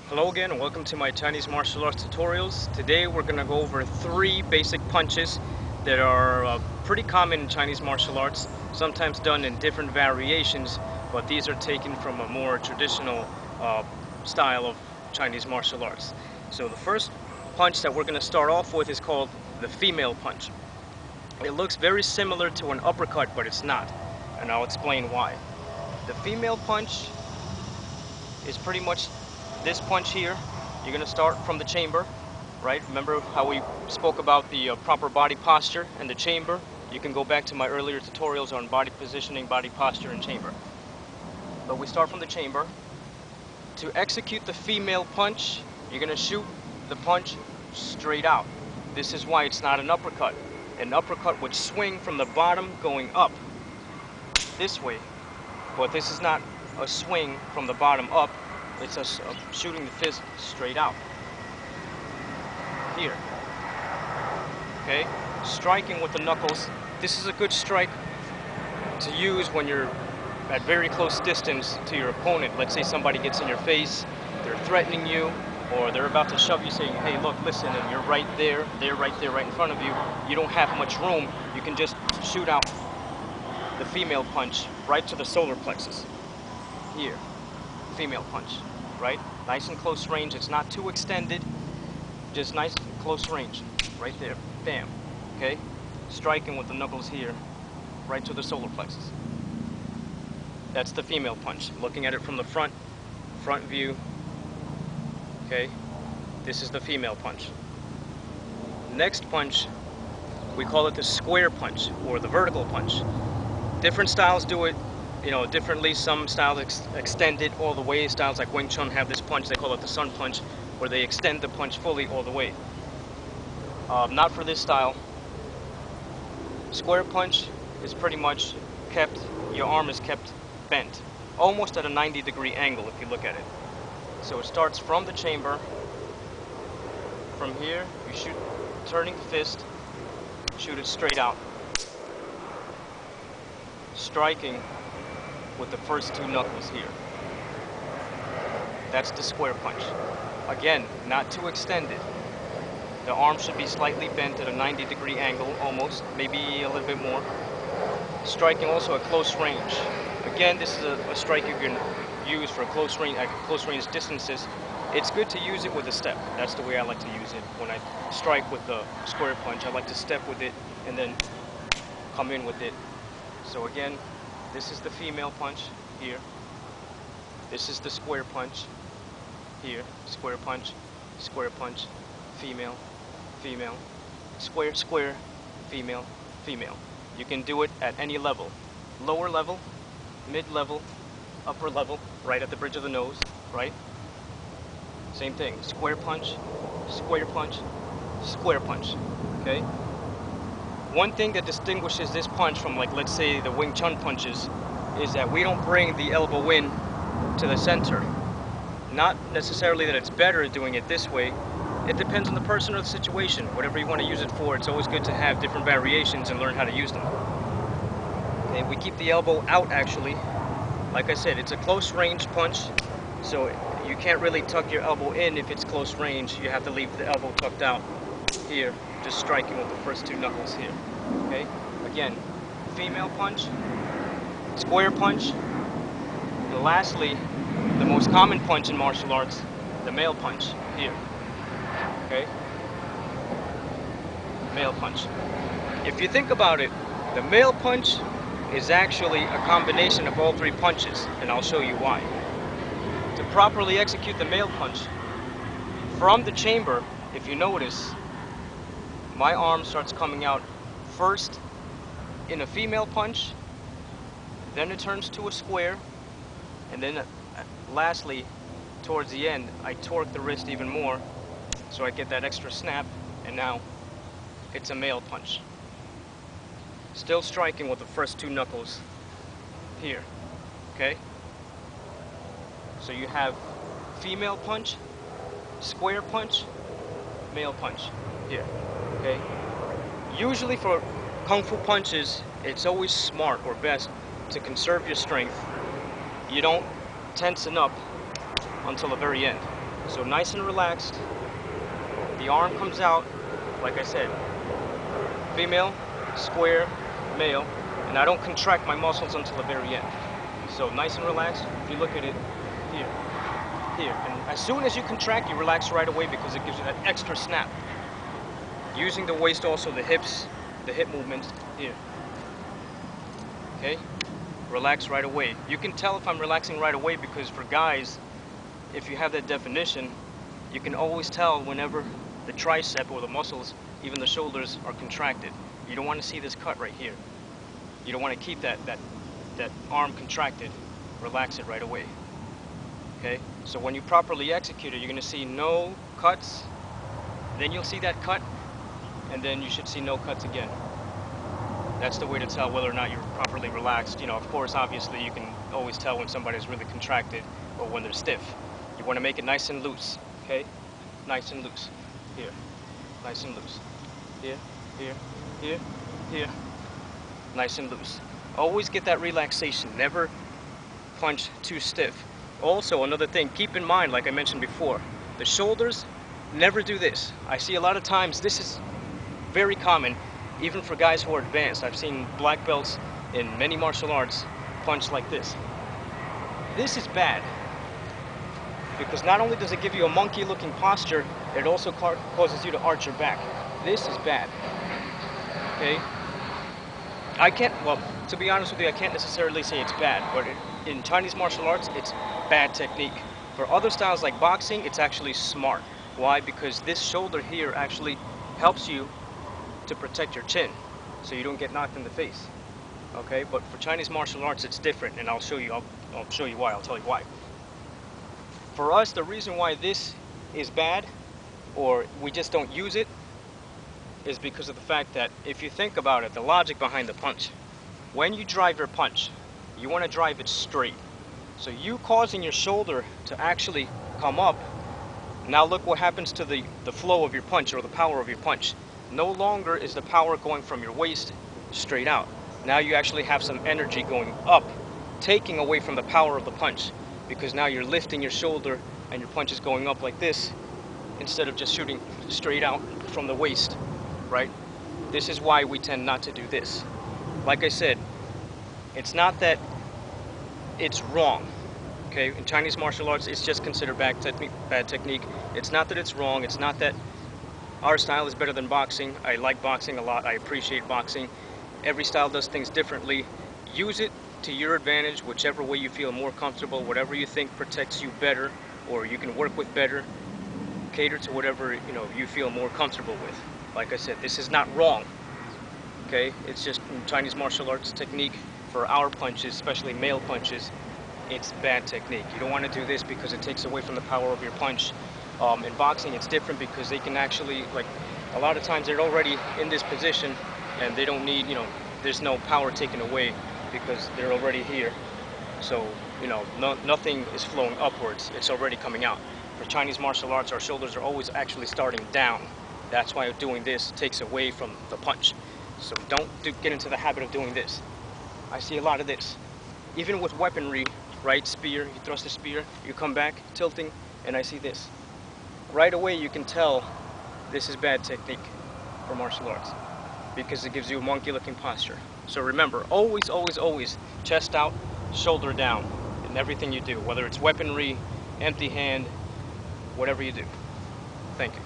Hello again and welcome to my Chinese martial arts tutorials. Today we're going to go over 3 basic punches that are pretty common in Chinese martial arts, sometimes done in different variations, but these are taken from a more traditional style of Chinese martial arts. So the first punch that we're going to start off with is called the female punch. It looks very similar to an uppercut, but it's not, and I'll explain why. The female punch is pretty much this punch here. You're going to start from the chamber, right? Remember how we spoke about the proper body posture and the chamber? You can go back to my earlier tutorials on body positioning, body posture, and chamber. But we start from the chamber. To execute the female punch, you're going to shoot the punch straight out. This is why it's not an uppercut. An uppercut would swing from the bottom going up this way, but this is not a swing from the bottom up. It's a shooting the fist straight out. Here. Okay? Striking with the knuckles. This is a good strike to use when you're at very close distance to your opponent. Let's say somebody gets in your face, they're threatening you, or they're about to shove you saying, hey, look, listen, and you're right there, they're right there, right in front of you. You don't have much room. You can just shoot out the female punch right to the solar plexus. Here. Female punch, right? Nice and close range. It's not too extended, just nice close range, right there. Bam. Okay? Striking with the knuckles here, right to the solar plexus. That's the female punch. Looking at it from the front view. Okay? This is the female punch. Next punch, we call it the square punch or the vertical punch. Different styles do it differently. Some styles extend it all the way. Styles like Wing Chun have this punch, they call it the sun punch, where they extend the punch fully all the way. Not for this style. Square punch is pretty much kept, your arm is kept bent, almost at a 90-degree angle if you look at it. So it starts from the chamber. From here, you shoot, turning the fist, shoot it straight out. Striking with the first 2 knuckles here. That's the square punch. Again, not too extended. The arm should be slightly bent at a 90-degree angle, almost, maybe a little bit more. Striking also at close range. Again, this is a strike you can use for close range, at close range distances. It's good to use it with a step. That's the way I like to use it. When I strike with the square punch, I like to step with it and then come in with it. So again, this is the female punch here. This is the square punch here. Square punch, female, female, square, square, female, female. You can do it at any level. Lower level, mid-level, upper level, right at the bridge of the nose, right? Same thing. Square punch, square punch, square punch. Okay? One thing that distinguishes this punch from, like, let's say the Wing Chun punches is that we don't bring the elbow in to the center. Not necessarily that it's better doing it this way. It depends on the person or the situation. Whatever you want to use it for, it's always good to have different variations and learn how to use them. And we keep the elbow out, actually. Like I said, it's a close range punch, so you can't really tuck your elbow in if it's close range. You have to leave the elbow tucked out here. Just striking with the first 2 knuckles here. Okay? Again, female punch, square punch, and lastly, the most common punch in martial arts, the male punch here. Okay? Male punch. If you think about it, the male punch is actually a combination of all 3 punches, and I'll show you why. To properly execute the male punch, from the chamber, if you notice, my arm starts coming out first in a female punch, then it turns to a square, and then lastly, towards the end, I torque the wrist even more, so I get that extra snap, and now it's a male punch. Still striking with the first 2 knuckles here, okay? So you have female punch, square punch, male punch here. Okay. Usually for Kung Fu punches, it's always smart or best to conserve your strength. You don't tensen up until the very end. So nice and relaxed. The arm comes out, like I said, female, square, male, and I don't contract my muscles until the very end. So nice and relaxed. If you look at it here, here, and as soon as you contract, you relax right away because it gives you that extra snap. Using the waist, also the hips, the hip movements here. Okay, relax right away. You can tell if I'm relaxing right away because for guys, if you have that definition, you can always tell whenever the tricep or the muscles, even the shoulders, are contracted. You don't want to see this cut right here. You don't want to keep that arm contracted. Relax it right away. Okay, so when you properly execute it, you're going to see no cuts, then you'll see that cut, and then you should see no cuts again. That's the way to tell whether or not you're properly relaxed. You know, of course, obviously, you can always tell when somebody's really contracted or when they're stiff. You want to make it nice and loose, okay? Nice and loose. Here, nice and loose. Here, here, here, here. Nice and loose. Always get that relaxation. Never punch too stiff. Also, another thing, keep in mind, like I mentioned before, the shoulders, never do this. I see a lot of times, this is very common, even for guys who are advanced. I've seen black belts in many martial arts punch like this. This is bad, because not only does it give you a monkey-looking posture, it also causes you to arch your back. This is bad, okay? I can't, well, to be honest with you, I can't necessarily say it's bad, but in Chinese martial arts, it's bad technique. For other styles like boxing, it's actually smart. Why? Because this shoulder here actually helps you to protect your chin, so you don't get knocked in the face. Okay, but for Chinese martial arts, it's different, and I'll show you why. I'll tell you why. For us, the reason why this is bad, or we just don't use it, is because of the fact that if you think about it, the logic behind the punch, when you drive your punch, you want to drive it straight. So you causing your shoulder to actually come up, now look what happens to the flow of your punch, or the power of your punch. No longer is the power going from your waist straight out. Now you actually have some energy going up, taking away from the power of the punch, because now you're lifting your shoulder and your punch is going up like this instead of just shooting straight out from the waist, right? This is why we tend not to do this. Like I said, it's not that it's wrong, okay? In Chinese martial arts, it's just considered bad technique. It's not that it's wrong. It's not that our style is better than boxing. I like boxing a lot. I appreciate boxing. Every style does things differently. Use it to your advantage, whichever way you feel more comfortable, whatever you think protects you better, or you can work with better. Cater to whatever you feel more comfortable with. Like I said, this is not wrong. Okay, it's just Chinese martial arts technique. For our punches, especially male punches, it's bad technique. You don't want to do this because it takes away from the power of your punch. In boxing, it's different because they can actually, like, a lot of times they're already in this position and they don't need, there's no power taken away because they're already here. So, nothing is flowing upwards. It's already coming out. For Chinese martial arts, our shoulders are always actually starting down. That's why doing this takes away from the punch. So don't get into the habit of doing this. I see a lot of this. Even with weaponry, right? Spear, you thrust a spear, you come back, tilting, and I see this. Right away you can tell this is bad technique for martial arts because it gives you a monkey-looking posture. So remember, always, always, always chest out, shoulder down in everything you do, whether it's weaponry, empty hand, whatever you do. Thank you.